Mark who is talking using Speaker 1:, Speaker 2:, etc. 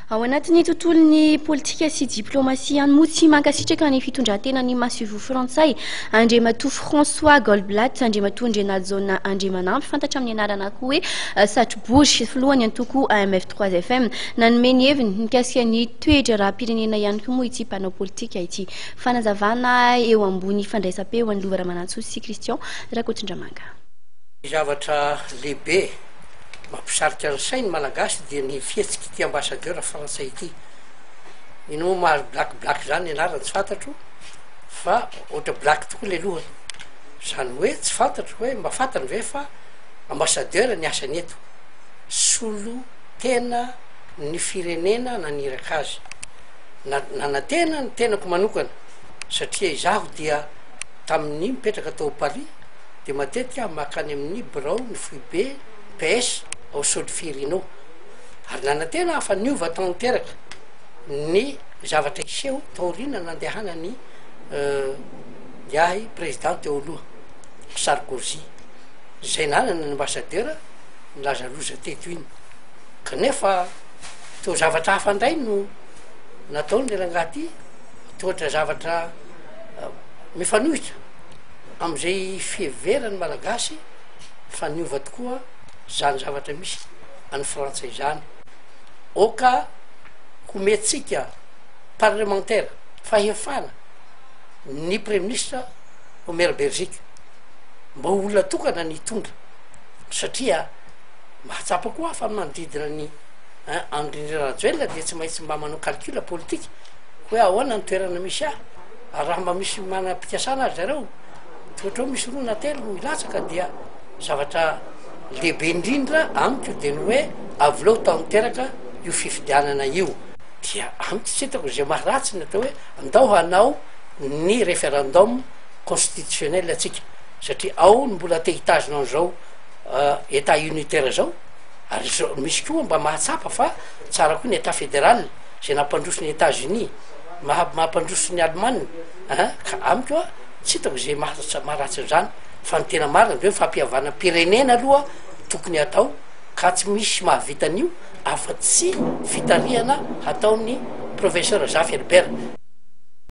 Speaker 1: ao anatin'ny tontolon'ny politika sy diplomasia any moa tsy mankasitraka ny fitondran-tenany Masivo Frantsay Andriamatoa François Golblatt Andriamatoa Ndrenazona Andrimanampy fantatra amin'ny anarana koa hoe Satrobory filohany antoko AMF3FM nanome ny heviny mikasika ny toetra raha-pirenena ihany koa moa ity mpanao politika ity fanazavana eo ambony fandraisam-peo an'ny Lova Ramanantsoa sy Christian Rakotondramanga.
Speaker 2: Zavatra lehibe mampisarika ny sainy malagasy dia ny fihetsika ity ambassadeur frantsay ity ino maro black zany anarany tsy fantatro fa ohatra black tokoa le lohany zany hoe tsy fantatro hoe mba fantany ve fa ambassadeur ny asany eto solo tena ny firenena naniraka azy nanatena ny tenako manokana satria izaho dia tamin'ny mipetraka tao Paris de matetika makany amin'ny Brao ny FUB PS ao Solferino ary nanatena afa niova tanteraka ny zavatra iseho taorina nandehana ny yahy président teo aloha Sarkozy zay nanana ny ambassadeur nilazaloza teto iny kanefa teo zavatra hafa ndray no nataony le rangaty toatra zavatra mifanohitra am'izay fieverany malagasy fa niova tokoa zany zavatra misy any frantsay zany oka hometsika parlementaire fahefana ny premier ministre Omer Belgique mba olona tokana ny tondra satria mahatsapa koa fa manodidina ny Andry Rajoelina dia tsy maintsy mba manao calcul politique hoe ahoana ny toerana misy ary raha mba misy manam-pikasana azy zareo toetrao misy roa na telo ilatsaka dia zavatra lehibe indrindra amiko de ny hoe avoleo tanteraka io fifidianana io dia amiko tsy hitako zay maharatsy ny atao hoe andao hanao ny référendum constitutionnel atsika satria ao ny mbola te hitazona an'izao état unitaire zao ary misy koa mba mahatsapa fa tsara koa ny état fédéral zay nampandroso ny États-Unis mahampandroso ny Allemagne ka amiko tsy hitako zay maharatsy zany fa ny tena marina de hoe fampihavana pirenena aloha tokony atao ka tsy misy mahavitan'io afa-tsy fitarihana ataon'ny professeur Jacques Herbert